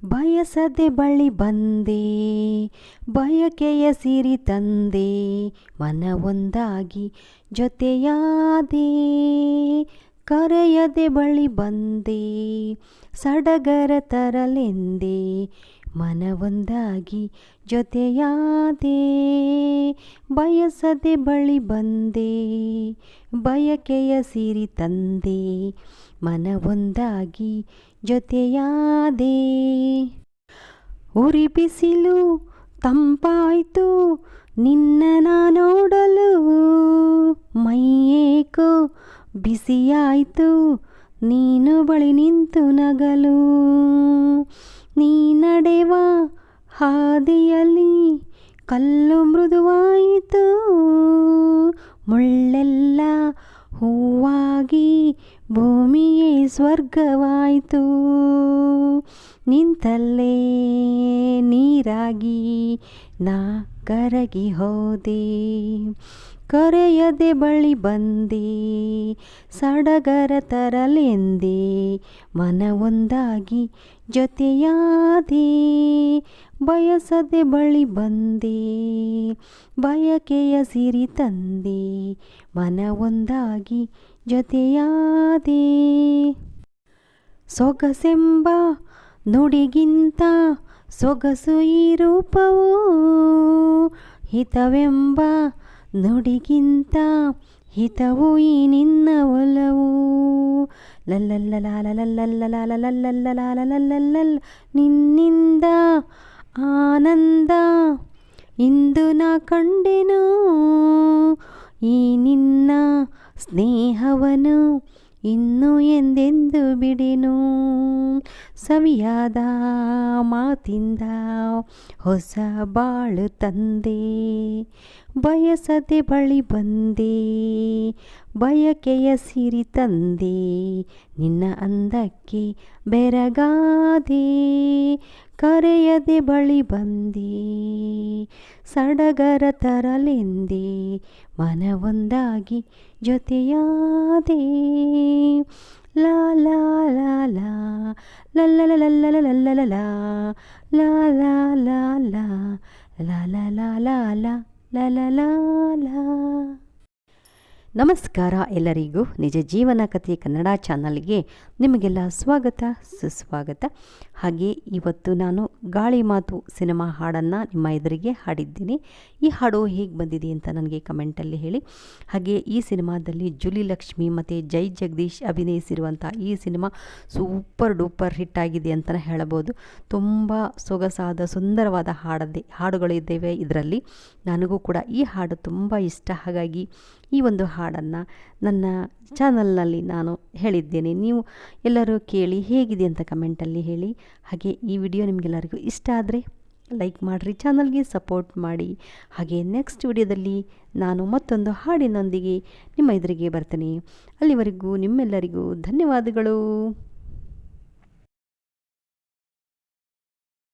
ಬಯಸದೆ ಬಳಿ ಬಂದೆ, ಬಯಕೆಯ ಸಿರಿ ತಂದೆ, ಮನವೊಂದಾಗಿ ಜೊತೆಯಾದೆ. ಕರೆಯದೆ ಬಳಿ ಬಂದೆ, ಸಡಗರ ತರಲೆಂದೆ, ಮನವೊಂದಾಗಿ ಜೊತೆಯಾದೆ. ಬಯಸದೆ ಬಳಿ ಬಂದೆ, ಬಯಕೆಯ ಸಿರಿ ತಂದೆ, ಮನವೊಂದಾಗಿ ಜೊತೆಯಾದೆ. ಉರಿ ಬಿಸಿಲು ತಂಪಾಯ್ತು ನಿನ್ನ ನೋಡಲು, ಮೈಯೇಕೋ ಬಿಸಿಯಾಯ್ತು ನೀನು ಬಳಿ ನಿಂತು ನಗಲು. ನೀ ನಡೆವ ಹಾದಿಯಲ್ಲಿ ಕಲ್ಲು ಮೃದುವಾಯಿತು, ಮುಳ್ಳೆಲ್ಲ ಹೂವಾಗಿ ಭೂಮಿಯೇ ಸ್ವರ್ಗವಾಯಿತು. ನಿಂತಲ್ಲೇ ನೀರಾಗಿ ನಾ ಕರಗಿ ಹೋದೆ, ಕರೆಯದೆ ಬಳಿ ಬಂದೆ, ಸಡಗರ ತರಲೆಂದೆ, ಮನವೊಂದಾಗಿ ಜೊತೆಯಾದೆ. ಬಯಸದೆ ಬಳಿ ಬಂದೆ, ಬಯಕೆಯ ಸಿರಿ ತಂದೆ, ಮನವೊಂದಾಗಿ ಜೊತೆಯಾದೆ. ಸೊಗಸೆಂಬ ನುಡಿಗಿಂತ ಸೊಗಸು ಈ ರೂಪವು, ಹಿತವೆಂಬ ನುಡಿಗಿಂತ ಹಿತವು ಈ ನಿನ್ನ ಒಲವು. ಲಲ್ಲಲ್ಲಲಾಲಲಲ್ಲಲ್ಲಲಾಲಲಲ್ಲಲಾಲಲಲ್ಲಲ್ಲ, ನಿನ್ನಿಂದ ಆನಂದ ಇಂದು ನಾ ಕಂಡೆನು, ಈ ನಿನ್ನ ಸ್ನೇಹವನು ಇನ್ನು ಎಂದೆಂದು ಬಿಡೆನು. ಸವಿಯಾದ ಮಾತಿಂದ ಹೊಸ ಬಾಳು ತಂದೆ, ಬಯಸದೆ ಬಳಿ ಬಂದೆ, ಬಯಕೆಯ ಸಿರಿ ತಂದೆ, ನಿನ್ನ ಅಂದಕ್ಕೆ ಬೆರಗಾದೆ. ಕರೆಯದೆ ಬಳಿ ಬಂದೆ, ಸಡಗರ ತರಲೆಂದೆ, ಮನವೊಂದಾಗಿ ಜೊತೆಯಾದೆ. ಲಾ ಲಾ ಲಾ ಲಾ ಲಲ್ಲಲಲ್ಲಲಲ್ಲಲಲ್ಲ, ಲಾ ಲಾ ಲಾ ಲಾ ಲಾ ಲಾ ಲಾ ಲಾ ಲಾ ಲಾ ಲಾ ಲಾ. ನಮಸ್ಕಾರ ಎಲ್ಲರಿಗೂ. ನಿಜ ಜೀವನ ಕಥೆ ಕನ್ನಡ ಚಾನಲ್ಗೆ ನಿಮಗೆಲ್ಲ ಸ್ವಾಗತ ಸುಸ್ವಾಗತ. ಹಾಗೆ ಇವತ್ತು ನಾನು ಗಾಳಿ ಮಾತು ಸಿನಿಮಾ ಹಾಡನ್ನು ನಿಮ್ಮ ಎದುರಿಗೆ ಹಾಡಿದ್ದೀನಿ. ಈ ಹಾಡು ಹೇಗೆ ಬಂದಿದೆ ಅಂತ ನನಗೆ ಕಮೆಂಟಲ್ಲಿ ಹೇಳಿ. ಹಾಗೆ ಈ ಸಿನಿಮಾದಲ್ಲಿ ಜುಲಿ ಲಕ್ಷ್ಮಿ ಮತ್ತು ಜೈ ಜಗದೀಶ್ ಅಭಿನಯಿಸಿರುವಂಥ ಈ ಸಿನಿಮಾ ಸೂಪರ್ ಡೂಪರ್ ಹಿಟ್ ಆಗಿದೆ ಅಂತಲೇ ಹೇಳಬಹುದು. ತುಂಬ ಸೊಗಸಾದ ಸುಂದರವಾದ ಹಾಡುಗಳಿದ್ದೇವೆ ಇದರಲ್ಲಿ. ನನಗೂ ಕೂಡ ಈ ಹಾಡು ತುಂಬ ಇಷ್ಟ. ಹಾಗಾಗಿ ಈ ಒಂದು ಹಾಡನ್ನು ನನ್ನ ಚಾನಲ್ನಲ್ಲಿ ನಾನು ಹೇಳಿದ್ದೇನೆ. ನೀವು ಎಲ್ಲರೂ ಕೇಳಿ ಹೇಗಿದೆ ಅಂತ ಕಮೆಂಟಲ್ಲಿ ಹೇಳಿ. ಹಾಗೆ ಈ ವಿಡಿಯೋ ನಿಮಗೆಲ್ಲರಿಗೂ ಇಷ್ಟ ಆದರೆ ಲೈಕ್ ಮಾಡಿರಿ, ಚಾನಲ್ಗೆ ಸಪೋರ್ಟ್ ಮಾಡಿ. ಹಾಗೆ ನೆಕ್ಸ್ಟ್ ವಿಡಿಯೋದಲ್ಲಿ ನಾನು ಮತ್ತೊಂದು ಹಾಡಿನೊಂದಿಗೆ ನಿಮ್ಮ ಎದುರಿಗೆ ಬರ್ತೇನೆ. ಅಲ್ಲಿವರೆಗೂ ನಿಮ್ಮೆಲ್ಲರಿಗೂ ಧನ್ಯವಾದಗಳು.